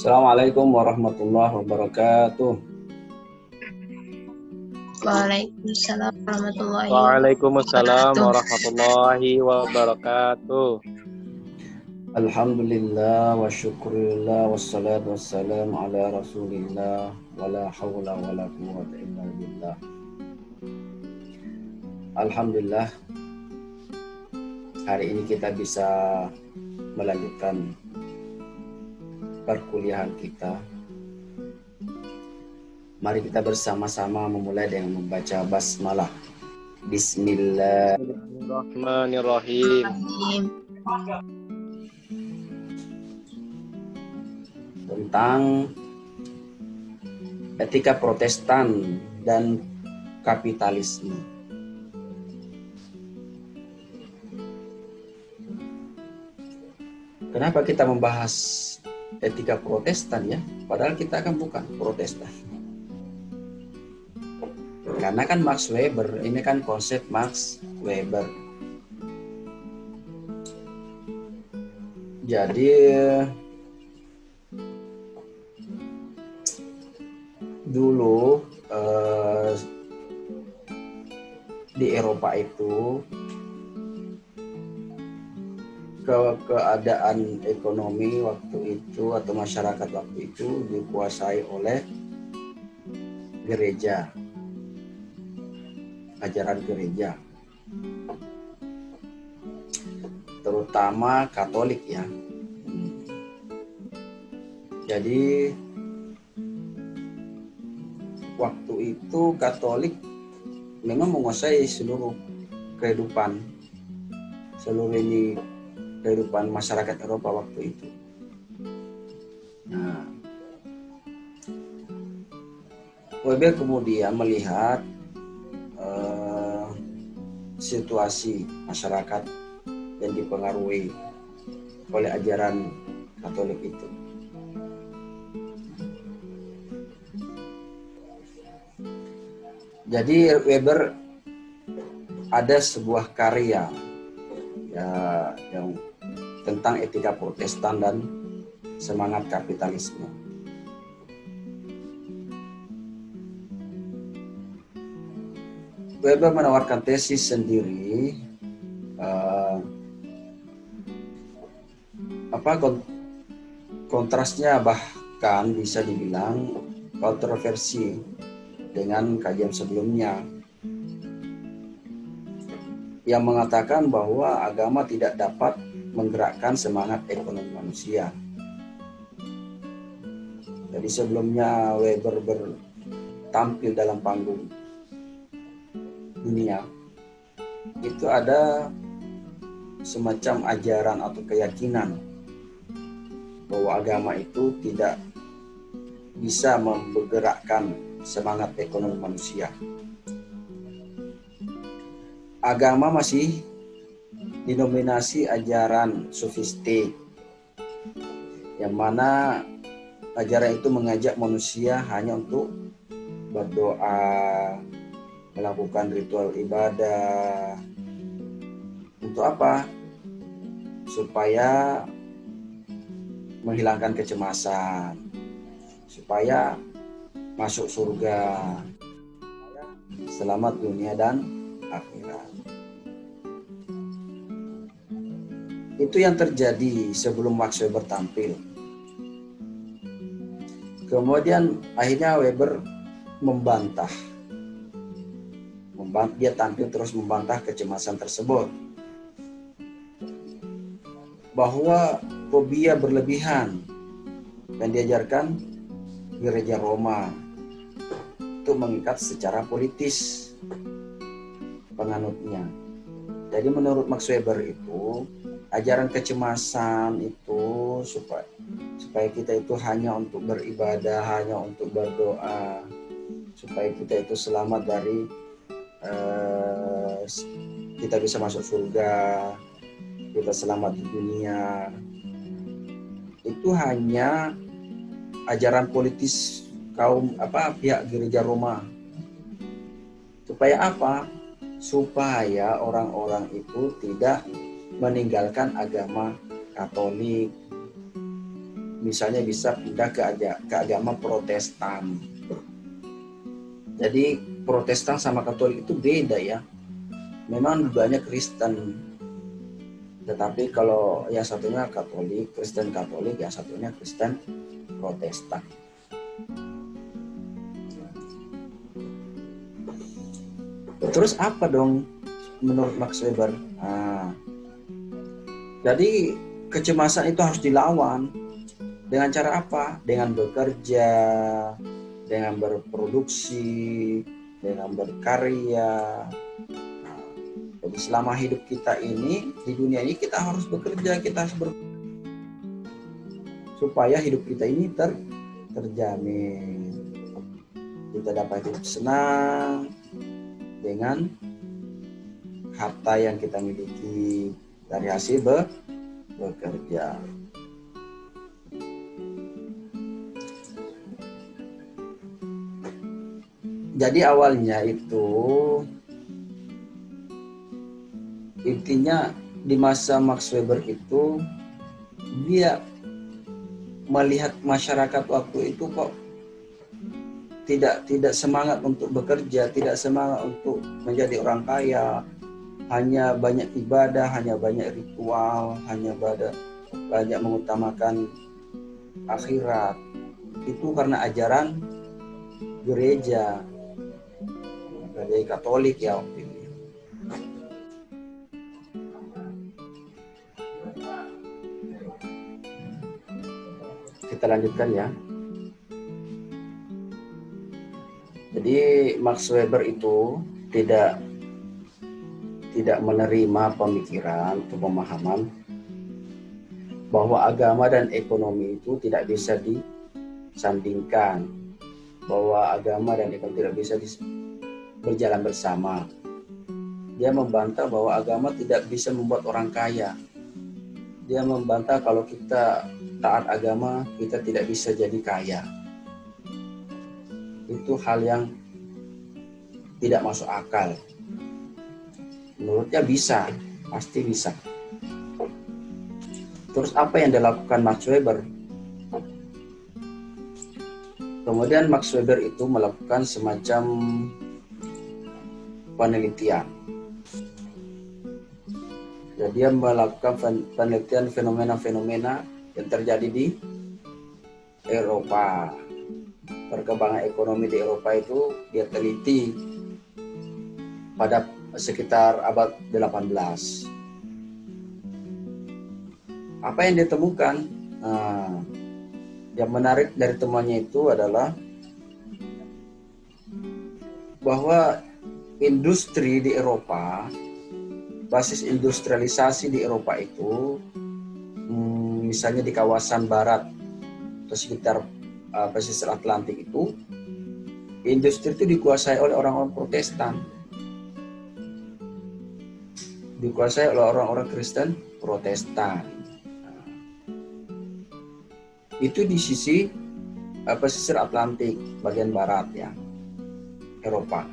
Assalamualaikum warahmatullahi wabarakatuh. Waalaikumsalam warahmatullahi Waalaikumsalam wabarakatuh. warahmatullahi wabarakatuh. Alhamdulillah wa syukurillah wassalatu wassalamu ala rasulillah wala hawla wala quwwata illa billah. Alhamdulillah, hari ini kita bisa melanjutkan perkuliahan kita. Mari kita bersama-sama memulai dengan membaca basmalah. Bismillahirrahmanirrahim. Tentang etika Protestan dan kapitalisme. Kenapa kita membahas etika Protestan ya? Padahal kita kan bukan Protestan. Karena kan Max Weber, ini kan konsep Max Weber. Jadi dulu di Eropa itu keadaan ekonomi waktu itu atau masyarakat waktu itu dikuasai oleh gereja, ajaran gereja, terutama Katolik ya. Jadi waktu itu Katolik memang menguasai seluruh kehidupan masyarakat Eropa waktu itu. Nah, Weber kemudian melihat situasi masyarakat yang dipengaruhi oleh ajaran Katolik itu. Jadi Weber ada sebuah karya ya yang tentang etika Protestan dan semangat kapitalisme. Weber menawarkan tesis sendiri kontrasnya bahkan bisa dibilang kontroversi dengan kajian sebelumnya yang mengatakan bahwa agama tidak dapat menggerakkan semangat ekonomi manusia. Jadi sebelumnya Weber tampil dalam panggung dunia, itu ada semacam ajaran atau keyakinan bahwa agama itu tidak bisa menggerakkan semangat ekonomi manusia. Agama masih dinominasi ajaran sofistik, yang mana ajaran itu mengajak manusia hanya untuk berdoa, melakukan ritual ibadah. Untuk apa? Supaya menghilangkan kecemasan, supaya masuk surga, selamat dunia dan akhirat. Itu yang terjadi sebelum Max Weber tampil. Kemudian akhirnya Weber membantah. Dia tampil terus membantah kecemasan tersebut. Bahwa fobia berlebihan yang diajarkan gereja Roma itu mengikat secara politis penganutnya. Jadi menurut Max Weber itu ajaran kecemasan itu supaya kita itu hanya untuk beribadah, hanya untuk berdoa, supaya kita itu selamat dari kita bisa masuk surga, kita selamat di dunia. Itu hanya ajaran politis pihak gereja Roma. Supaya apa? Supaya orang-orang itu tidak meninggalkan agama Katolik. misalnya bisa pindah ke agama Protestan. Jadi Protestan sama Katolik itu beda ya. Memang dua-duanya Kristen, tetapi kalau yang satunya Katolik, Kristen Katolik, yang satunya Kristen Protestan. Terus apa dong menurut Max Weber? Jadi kecemasan itu harus dilawan. Dengan cara apa? Dengan bekerja, dengan berproduksi, dengan berkarya. Jadi selama hidup kita ini, di dunia ini kita harus bekerja, kita harus supaya hidup kita ini terjamin. Kita dapat hidup senang dengan harta yang kita miliki dari hasil bekerja. Jadi awalnya itu intinya di masa Max Weber itu dia melihat masyarakat waktu itu kok tidak semangat untuk bekerja, tidak semangat untuk menjadi orang kaya, hanya banyak ibadah, hanya banyak ritual, hanya banyak mengutamakan akhirat. Itu karena ajaran gereja Katolik ya waktu itu. Kita lanjutkan ya. Jadi Max Weber itu tidak menerima pemikiran atau pemahaman bahwa agama dan ekonomi itu tidak bisa disandingkan, bahwa agama dan ekonomi tidak bisa berjalan bersama. Dia membantah bahwa agama tidak bisa membuat orang kaya. Dia membantah kalau kita taat agama, kita tidak bisa jadi kaya. Itu hal yang tidak masuk akal. Menurutnya bisa, pasti bisa. Terus apa yang dilakukan Max Weber? Kemudian Max Weber itu melakukan semacam penelitian. Jadi dia melakukan penelitian fenomena-fenomena yang terjadi di Eropa. Perkembangan ekonomi di Eropa itu dia teliti pada sekitar abad 18. Apa yang ditemukan? Yang menarik dari temuannya itu adalah bahwa industri di Eropa, basis industrialisasi di Eropa itu, misalnya di kawasan barat atau sekitar pesisir Atlantik itu, industri itu dikuasai oleh orang-orang Protestan, dikuasai oleh orang-orang Kristen Protestan. Itu di sisi pesisir Atlantik bagian barat ya, Eropa.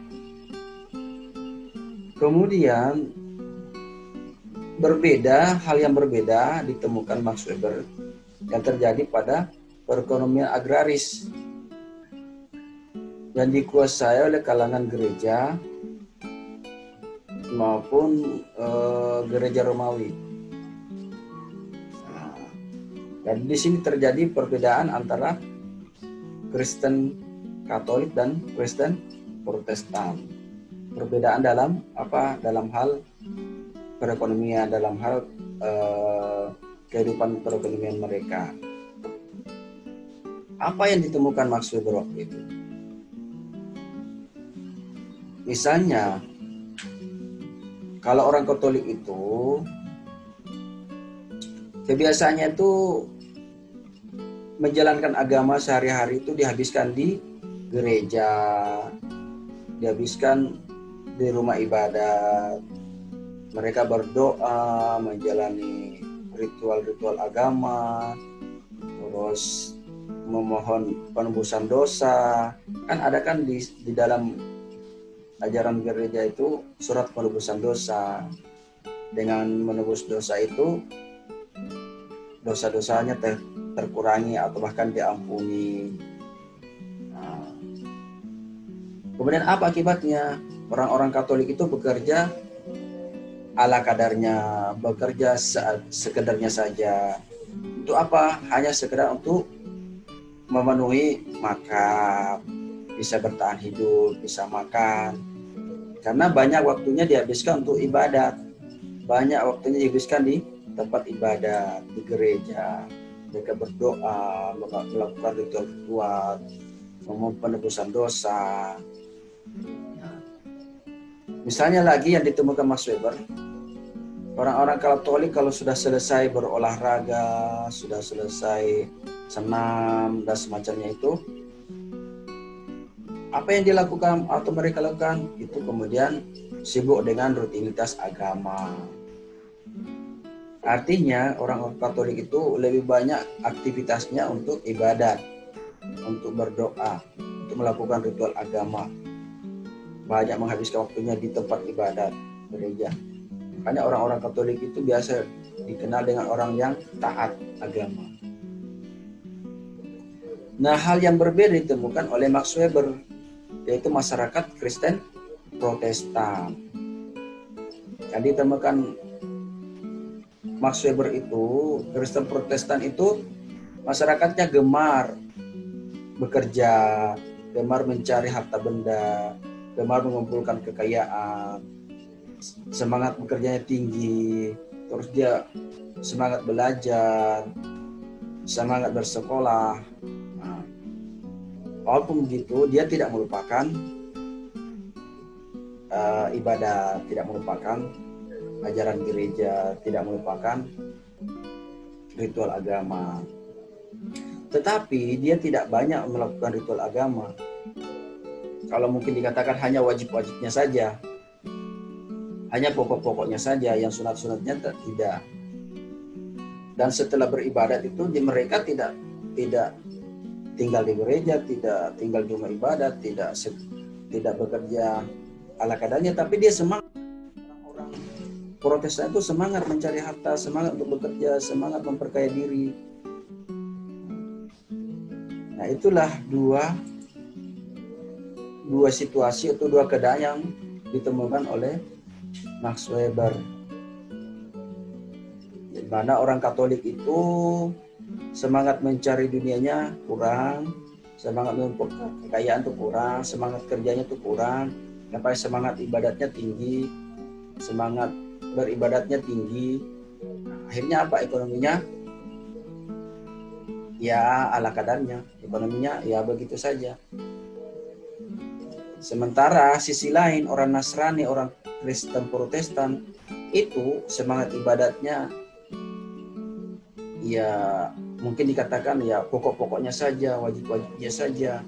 Kemudian hal yang berbeda ditemukan Max Weber yang terjadi pada perekonomian agraris yang dikuasai oleh kalangan gereja maupun gereja Romawi. Dan di sini terjadi perbedaan antara Kristen Katolik dan Kristen Protestan. Perbedaan dalam apa? Dalam hal perekonomian, dalam hal kehidupan perekonomian mereka. Apa yang ditemukan Max Weber waktu itu? Misalnya, kalau orang Katolik itu kebiasaannya itu menjalankan agama sehari-hari itu dihabiskan di gereja, dihabiskan di rumah ibadat. Mereka berdoa, menjalani ritual-ritual agama, terus memohon penebusan dosa. Kan ada kan di dalam ajaran gereja itu surat penebusan dosa. Dengan menebus dosa itu, dosa-dosanya terkurangi atau bahkan diampuni. Nah, kemudian apa akibatnya? Orang-orang Katolik itu bekerja ala kadarnya, bekerja sekedarnya saja. Untuk apa? Hanya sekedar untuk memenuhi makan, bisa bertahan hidup, bisa makan. Karena banyak waktunya dihabiskan untuk ibadat. Banyak waktunya dihabiskan di tempat ibadat, di gereja. Mereka berdoa, melakukan ritual-ritual, memohon penebusan dosa. Nah, misalnya lagi yang ditemukan Max Weber, orang-orang Katolik kalau sudah selesai berolahraga, sudah selesai senam dan semacamnya itu, apa yang dilakukan atau mereka lakukan itu kemudian sibuk dengan rutinitas agama. Artinya orang Katolik itu lebih banyak aktivitasnya untuk ibadat, untuk berdoa, untuk melakukan ritual agama. Banyak menghabiskan waktunya di tempat ibadat, gereja. Makanya orang-orang Katolik itu biasa dikenal dengan orang yang taat agama. Nah, hal yang berbeda ditemukan oleh Max Weber, yaitu masyarakat Kristen Protestan. Jadi ditemukan Max Weber itu, Kristen Protestan itu masyarakatnya gemar bekerja, gemar mencari harta benda, gemar mengumpulkan kekayaan, semangat bekerjanya tinggi, terus dia semangat belajar, semangat bersekolah. Nah, walaupun begitu, dia tidak melupakan ibadah, tidak melupakan ajaran gereja, tidak melupakan ritual agama. Tetapi dia tidak banyak melakukan ritual agama. Kalau mungkin dikatakan hanya wajib-wajibnya saja, hanya pokok-pokoknya saja, yang sunat-sunatnya tidak. Dan setelah beribadat itu, mereka tidak tinggal di gereja, tidak tinggal di rumah ibadat, tidak bekerja ala kadarnya, tapi dia semangat. Protestan itu semangat mencari harta, semangat untuk bekerja, semangat memperkaya diri. Nah, itulah dua situasi atau dua keadaan yang ditemukan oleh Max Weber. Di mana orang Katolik itu semangat mencari dunianya kurang, semangat memperkaya kekayaan itu kurang, semangat kerjanya itu kurang, sampai semangat ibadatnya tinggi, semangat beribadatnya tinggi. Akhirnya apa ekonominya? Ya ala kadarnya, ekonominya ya begitu saja. Sementara sisi lain orang Nasrani, orang Kristen Protestan itu semangat ibadatnya ya mungkin dikatakan ya pokok-pokoknya saja, wajib-wajibnya saja.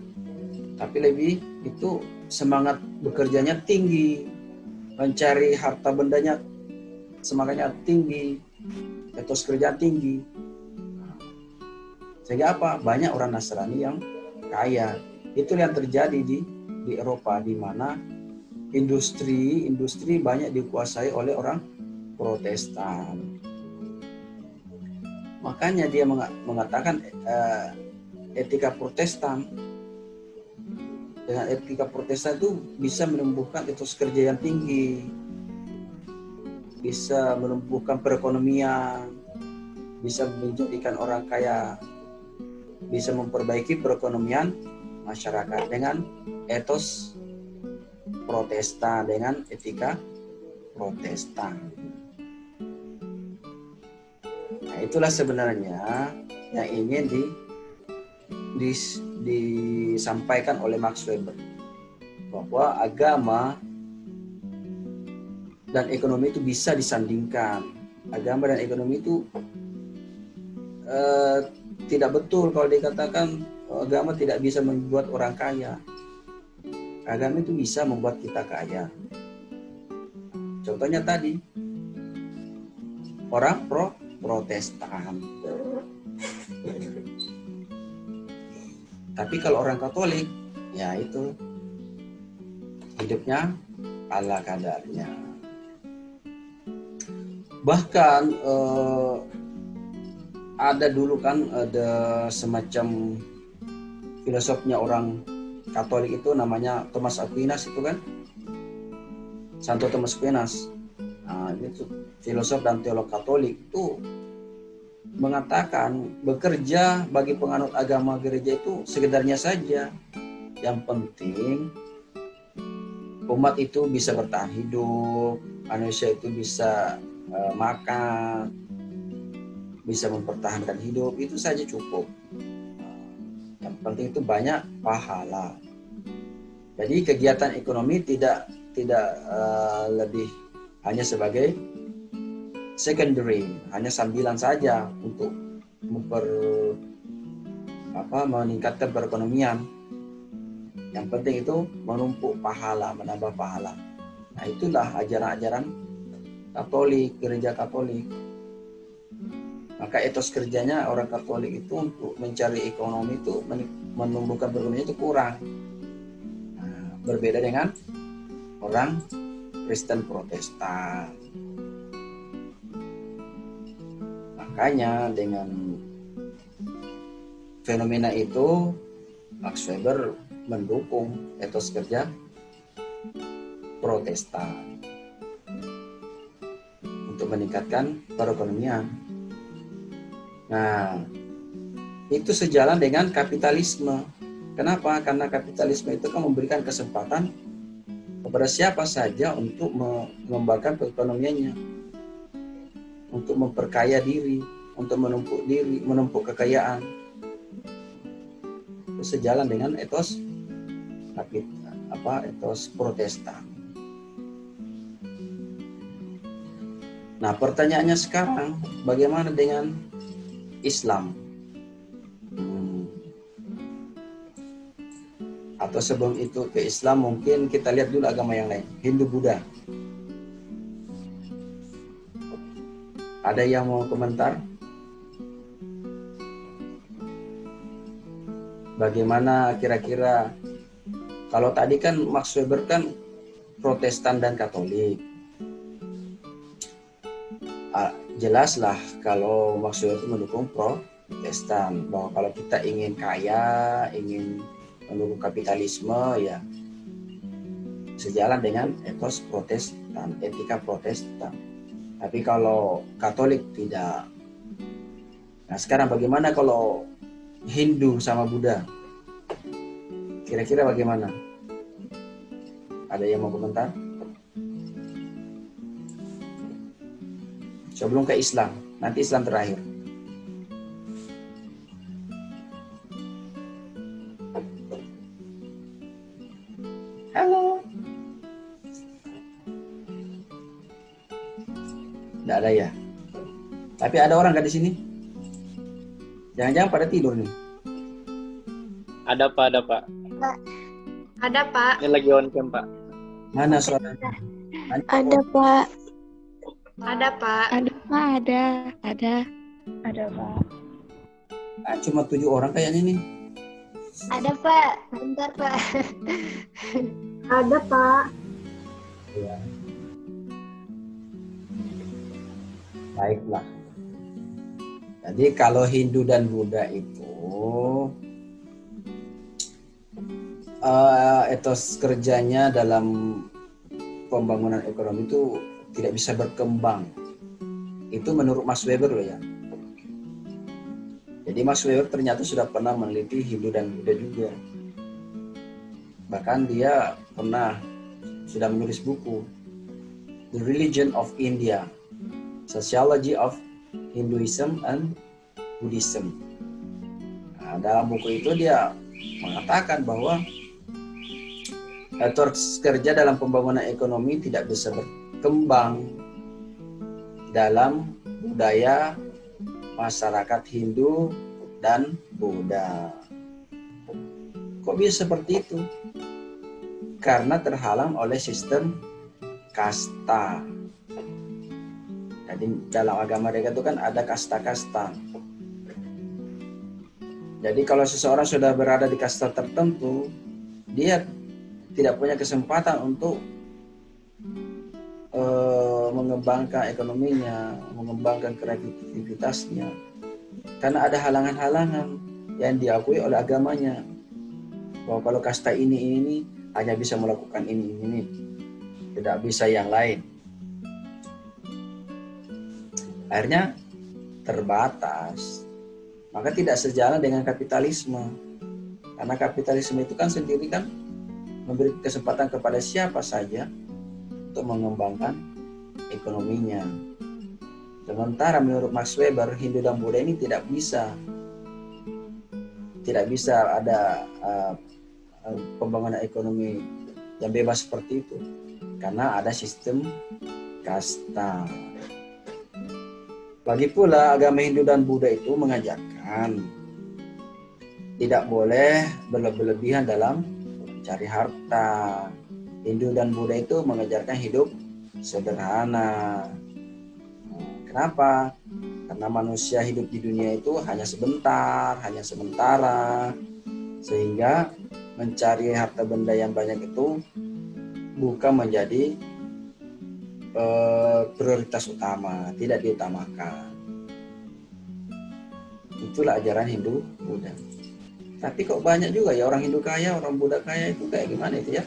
Tapi lebih itu semangat bekerjanya tinggi, mencari harta bendanya semangatnya tinggi, etos kerja tinggi. Sehingga apa? Banyak orang Nasrani yang kaya. Itu yang terjadi di Eropa, di mana industri banyak dikuasai oleh orang Protestan. Makanya dia mengatakan etika Protestan. Dengan etika Protestan itu bisa menumbuhkan etos kerja yang tinggi, bisa menumbuhkan perekonomian, bisa menjadikan orang kaya, bisa memperbaiki perekonomian masyarakat dengan etos Protestan, dengan etika Protestan. Nah, itulah sebenarnya yang ingin disampaikan oleh Max Weber, bahwa agama dan ekonomi itu bisa disandingkan. Agama dan ekonomi itu tidak betul kalau dikatakan agama tidak bisa membuat orang kaya. Agama itu bisa membuat kita kaya. Contohnya tadi, orang Protestan. Tapi kalau orang Katolik, ya itu hidupnya ala kadarnya. Bahkan ada dulu kan ada semacam filosofnya orang Katolik itu namanya Thomas Aquinas itu kan, Santo Thomas Aquinas. Nah, itu filosof dan teolog Katolik itu mengatakan bekerja bagi penganut agama gereja itu sekedarnya saja. Yang penting umat itu bisa bertahan hidup, manusia itu bisa makan, bisa mempertahankan hidup, itu saja cukup. Yang penting itu banyak pahala. Jadi kegiatan ekonomi tidak lebih hanya sebagai secondary, hanya sambilan saja untuk meningkatkan perekonomian. Yang penting itu menumpuk pahala, menambah pahala. Nah, itulah ajaran-ajaran Katolik, gereja Katolik. Maka etos kerjanya orang Katolik itu untuk mencari ekonomi itu, menumbuhkan perekonomian itu kurang. Nah, berbeda dengan orang Kristen Protestan. Makanya dengan fenomena itu Max Weber mendukung etos kerja Protestan untuk meningkatkan perekonomian. Nah, itu sejalan dengan kapitalisme. Kenapa? Karena kapitalisme itu kan memberikan kesempatan kepada siapa saja untuk mengembangkan perekonomiannya, untuk memperkaya diri, untuk menumpuk kekayaan. Itu sejalan dengan etos Protestan. Nah, pertanyaannya sekarang, bagaimana dengan Islam? Atau sebelum itu ke Islam, mungkin kita lihat dulu agama yang lain, Hindu, Buddha. Ada yang mau komentar? Bagaimana kira-kira, kalau tadi kan Max Weber kan Protestan dan Katolik. Jelaslah kalau Max Weber itu mendukung Protestan, bahwa kalau kita ingin kaya, ingin mendukung kapitalisme, ya sejalan dengan etos Protestan, etika Protestan. Tapi kalau Katolik tidak. Nah, sekarang bagaimana kalau Hindu sama Buddha? Kira-kira bagaimana? Ada yang mau komentar? Sebelum ke Islam, nanti Islam terakhir. Halo. Tidak ada ya? Tapi ada orang nggak di sini? Jangan-jangan pada tidur nih. Ada Pak, ada Pak. Ada, Pak. Ini lagi on cam Pak. Mana suaranya? Ada, Pak. Ada, Pak. Ada, Pak. Ada. Ada, Pak. Cuma 7 orang kayaknya nih. Ada, Pak. Bentar, Pak. Ada, Pak. Ya. Baiklah. Jadi kalau Hindu dan Buddha itu etos kerjanya dalam pembangunan ekonomi itu tidak bisa berkembang. Itu menurut Max Weber loh ya. Jadi Max Weber ternyata sudah pernah meneliti Hindu dan Buddha juga. Bahkan dia sudah menulis buku The Religion of India, Sociology of Hinduism and Buddhism. Nah, dalam buku itu dia mengatakan bahwa etos kerja dalam pembangunan ekonomi tidak bisa berkembang dalam budaya masyarakat Hindu dan Buddha. Kok bisa seperti itu? Karena terhalang oleh sistem kasta. Jadi dalam agama mereka itu kan ada kasta-kasta. Jadi kalau seseorang sudah berada di kasta tertentu, dia tidak punya kesempatan untuk mengembangkan ekonominya, mengembangkan kreativitasnya. Karena ada halangan-halangan yang diakui oleh agamanya. Bahwa kalau kasta ini hanya bisa melakukan ini. Tidak bisa yang lain. Akhirnya terbatas. Maka tidak sejalan dengan kapitalisme. Karena kapitalisme itu kan sendiri kan memberi kesempatan kepada siapa saja untuk mengembangkan ekonominya. Sementara menurut Max Weber, Hindu dan Buddha ini tidak bisa ada pembangunan ekonomi yang bebas seperti itu. Karena ada sistem kasta. Lagi pula agama Hindu dan Buddha itu mengajarkan tidak boleh berlebihan dalam mencari harta. Hindu dan Buddha itu mengajarkan hidup sederhana. Kenapa? Karena manusia hidup di dunia itu hanya sementara. Sehingga mencari harta benda yang banyak itu bukan menjadi prioritas utama, tidak diutamakan. Itulah ajaran Hindu Buddha. Tapi kok banyak juga ya orang Hindu kaya, orang Buddha kaya itu kayak gimana itu ya?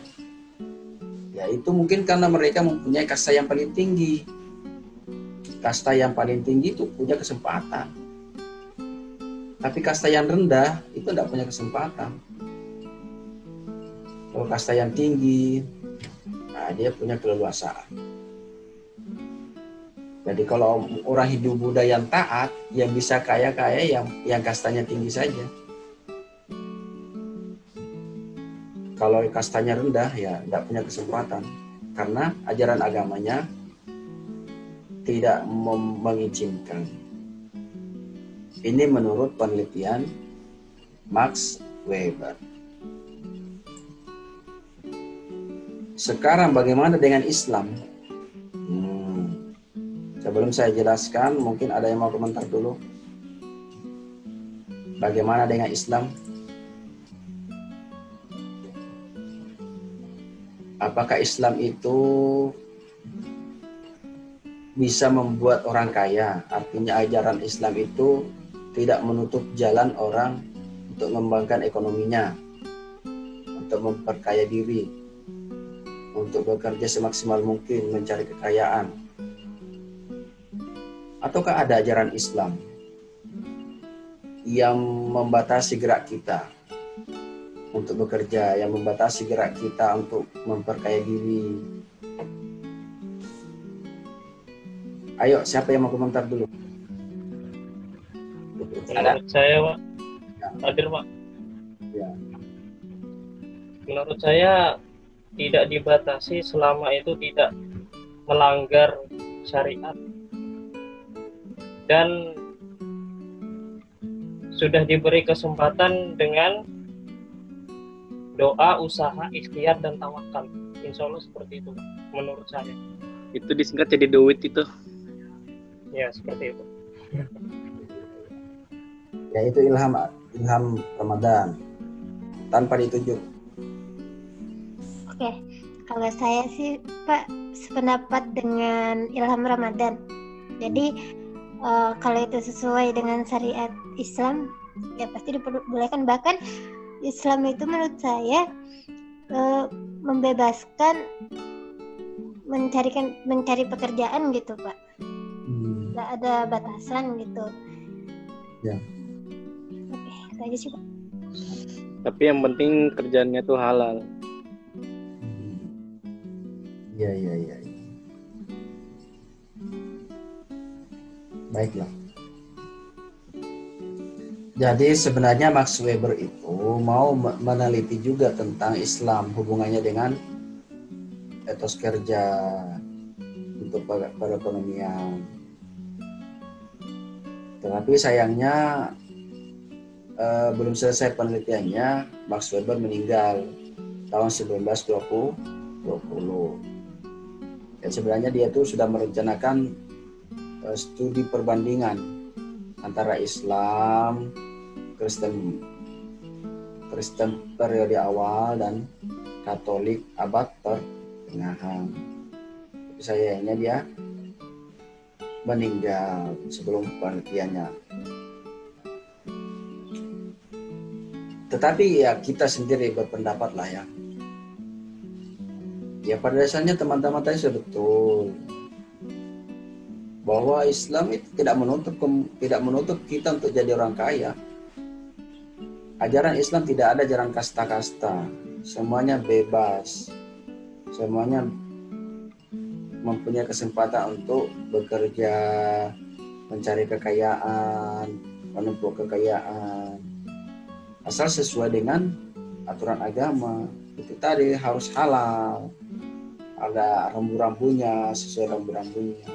Ya itu mungkin karena mereka mempunyai kasta yang paling tinggi. Kasta yang paling tinggi itu punya kesempatan. Tapi kasta yang rendah itu tidak punya kesempatan. Kalau kasta yang tinggi, nah dia punya keleluasaan. Jadi kalau orang Hindu Buddha yang taat, yang bisa kaya-kaya yang kastanya tinggi saja. Kalau kastanya rendah ya tidak punya kesempatan. Karena ajaran agamanya tidak mengizinkan. Ini menurut penelitian Max Weber. Sekarang bagaimana dengan Islam? Sebelum saya jelaskan, mungkin ada yang mau komentar dulu. Bagaimana dengan Islam? Apakah Islam itu bisa membuat orang kaya? Artinya ajaran Islam itu tidak menutup jalan orang untuk mengembangkan ekonominya, untuk memperkaya diri, untuk bekerja semaksimal mungkin mencari kekayaan. Ataukah ada ajaran Islam yang membatasi gerak kita untuk bekerja, yang membatasi gerak kita untuk memperkaya diri? Ayo, siapa yang mau komentar dulu? Menurut saya, Pak. Hadir, Pak. Ya. Menurut saya tidak dibatasi selama itu tidak melanggar syariat. Dan sudah diberi kesempatan dengan doa, usaha, ikhtiar, dan tawakal. Insya Allah seperti itu, Pak. Menurut saya. Itu disingkat jadi duit itu. Ya, seperti itu. Ya itu ilham Ramadan tanpa ditunjuk. Oke, kalau saya sih Pak sependapat dengan Ilham Ramadan. Jadi kalau itu sesuai dengan syariat Islam, ya pasti diperbolehkan. Bahkan Islam itu menurut saya membebaskan mencari pekerjaan gitu Pak. Nggak ada batasan gitu. Ya. Oke, itu aja sih Pak. Tapi yang penting kerjaannya tuh halal. Ya. Baiklah. Jadi sebenarnya Max Weber itu mau meneliti juga tentang Islam, hubungannya dengan etos kerja untuk perekonomian. Tetapi sayangnya belum selesai penelitiannya. Max Weber meninggal tahun 1920. Dan sebenarnya dia itu sudah merencanakan studi perbandingan antara Islam, Kristen periode awal dan Katolik abad pertengahan. Tapi sayangnya dia meninggal sebelum penelitiannya. Tetapi ya kita sendiri berpendapat lah ya. Ya pada dasarnya teman-teman tadi sudah betul bahwa Islam itu tidak menutup kita untuk jadi orang kaya. Ajaran Islam tidak ada ajaran kasta-kasta. Semuanya bebas. Semuanya mempunyai kesempatan untuk bekerja, mencari kekayaan, menumpuk kekayaan. Asal sesuai dengan aturan agama. Itu tadi harus halal. Ada rambu-rambunya, sesuai rambu-rambunya.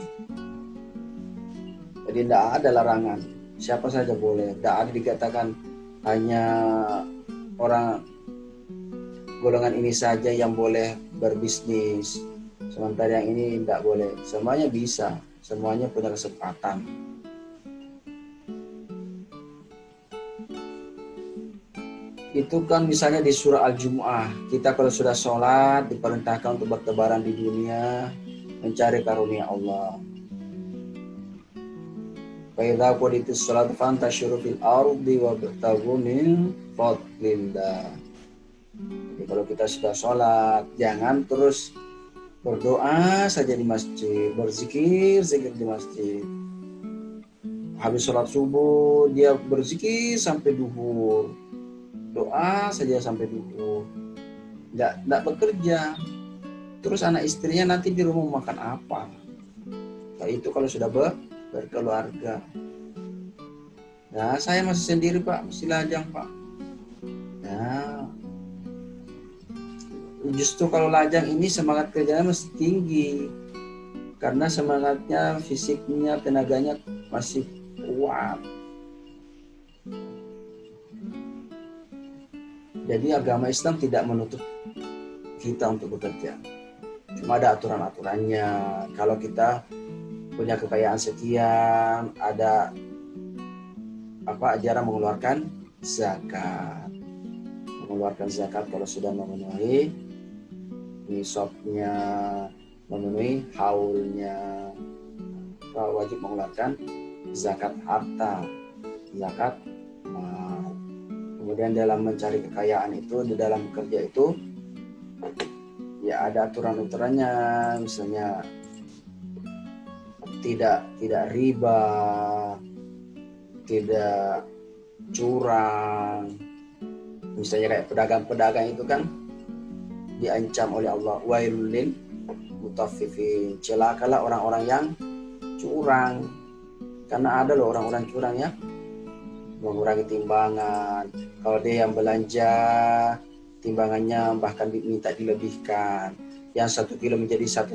Jadi tidak ada larangan. Siapa saja boleh. Tidak ada dikatakan hanya orang golongan ini saja yang boleh berbisnis. Sementara yang ini tidak boleh. Semuanya bisa. Semuanya punya kesempatan. Itu kan misalnya di surah Al-Jumu'ah. Kita kalau sudah sholat diperintahkan untuk bertebaran di dunia, mencari karunia Allah. Fa'idha quditis sholat fantashiru fil ardi wabtaghu min fadlillah. Jadi kalau kita sudah sholat, jangan terus berdoa saja di masjid, berzikir di masjid. Habis sholat subuh dia berzikir sampai duhur. Doa saja sampai duhur, tidak bekerja. Terus anak istrinya nanti di rumah makan apa? Nah, itu kalau sudah berkeluarga. Nah, saya masih sendiri Pak, masih lajang Pak. Nah, justru kalau lajang ini semangat kerjanya masih tinggi, karena semangatnya, fisiknya, tenaganya masih kuat. Jadi agama Islam tidak menutup kita untuk bekerja. Cuma ada aturan-aturannya. Kalau kita punya kekayaan sekian, ada ajaran mengeluarkan zakat. Mengeluarkan zakat kalau sudah memenuhi nisabnya, memenuhi haulnya, wajib mengeluarkan zakat harta, zakat mal. Kemudian dalam mencari kekayaan itu, di dalam bekerja itu, ya ada aturan-aturannya, misalnya tidak riba, tidak curang. Misalnya kayak pedagang-pedagang itu kan diancam oleh Allah, wailul lil mutaffifin, celakalah orang-orang yang curang. Karena ada loh orang-orang curang ya, mengurangi timbangan. Kalau dia yang belanja, timbangannya bahkan diminta dilebihkan. Yang 1 kilo menjadi 1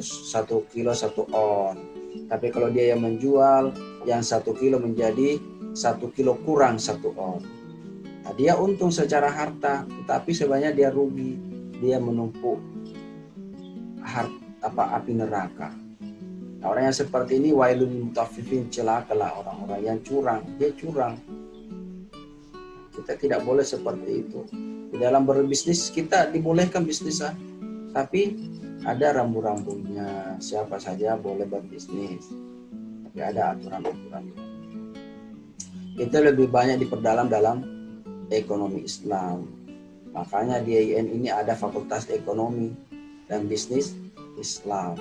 kilo 1 on. Tapi kalau dia yang menjual, yang 1 kilo menjadi 1 kilo kurang 1 on. Nah, dia untung secara harta, tetapi sebenarnya dia rugi. Dia menumpuk api neraka. Nah, orang yang seperti ini wailul mutaffifin, celakalah orang-orang yang curang. Dia curang. Kita tidak boleh seperti itu. Di dalam berbisnis kita dibolehkan bisnis, tapi ada rambu-rambunya. Siapa saja boleh berbisnis, tapi ada aturan-aturannya. Itu lebih banyak diperdalam dalam ekonomi Islam. Makanya di IAIN ini ada Fakultas Ekonomi dan Bisnis Islam.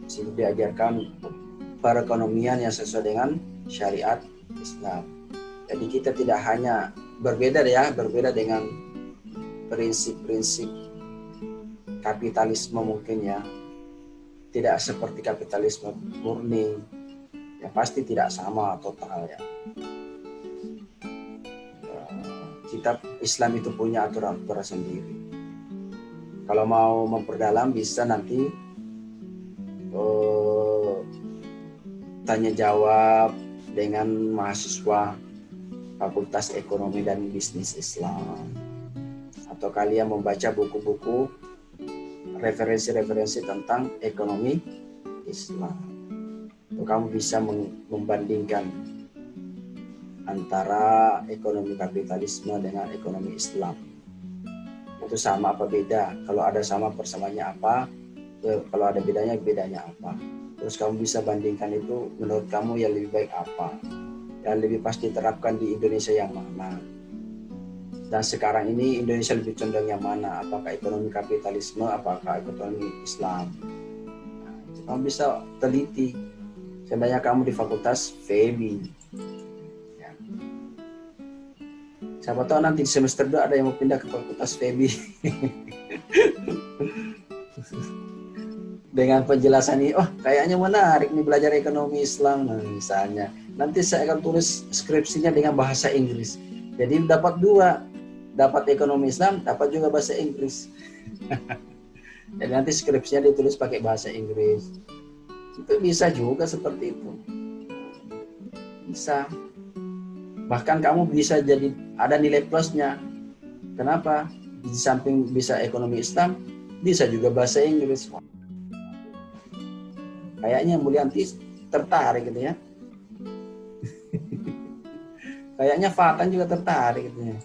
Di situ diajarkan perekonomian yang sesuai dengan syariat Islam. Jadi kita tidak hanya berbeda dengan prinsip-prinsip kapitalisme mungkin ya. Tidak seperti kapitalisme murni. Ya pasti tidak sama total ya. Kitab Islam itu punya aturan-aturan sendiri. Kalau mau memperdalam bisa nanti tanya jawab dengan mahasiswa Fakultas Ekonomi dan Bisnis Islam, atau kalian membaca buku-buku referensi-referensi tentang ekonomi Islam. Kamu bisa membandingkan antara ekonomi kapitalisme dengan ekonomi Islam. Itu sama apa beda? Kalau ada sama, persamaannya apa? Kalau ada bedanya apa? Terus kamu bisa bandingkan itu, menurut kamu yang lebih baik apa? Yang lebih pasti diterapkan di Indonesia yang mana? Dan sekarang ini Indonesia lebih condong yang mana? Apakah ekonomi kapitalisme, apakah ekonomi Islam? Nah, itu kamu bisa teliti. Seandainya kamu di fakultas FEBI. Ya. Siapa tahu nanti di semester 2 ada yang mau pindah ke fakultas FEBI. Dengan penjelasan ini, oh kayaknya menarik nih belajar ekonomi Islam. Nah, misalnya, nanti saya akan tulis skripsinya dengan bahasa Inggris. Jadi dapat 2. Dapat ekonomi Islam, dapat juga bahasa Inggris. Jadi nanti skripsinya ditulis pakai bahasa Inggris. Itu bisa juga seperti itu. Bisa. Bahkan kamu bisa jadi ada nilai plusnya. Kenapa? Di samping bisa ekonomi Islam, bisa juga bahasa Inggris. Kayaknya Mulyanti tertarik gitu ya. Kayaknya Fatan juga tertarik gitu ya.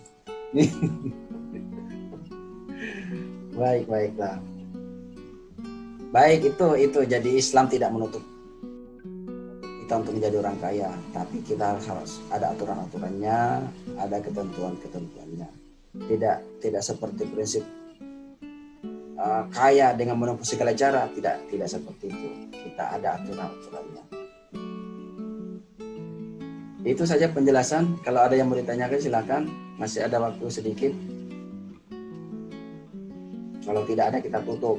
Baiklah. Baik, itu jadi Islam tidak menutup kita untuk menjadi orang kaya, tapi kita harus ada aturan-aturannya, ada ketentuan-ketentuannya. Tidak seperti prinsip kaya dengan menempuh segala cara, tidak seperti itu. Kita ada aturan-aturannya. Itu saja penjelasan. Kalau ada yang mau ditanyakan silakan. Masih ada waktu sedikit. Kalau tidak ada kita tutup.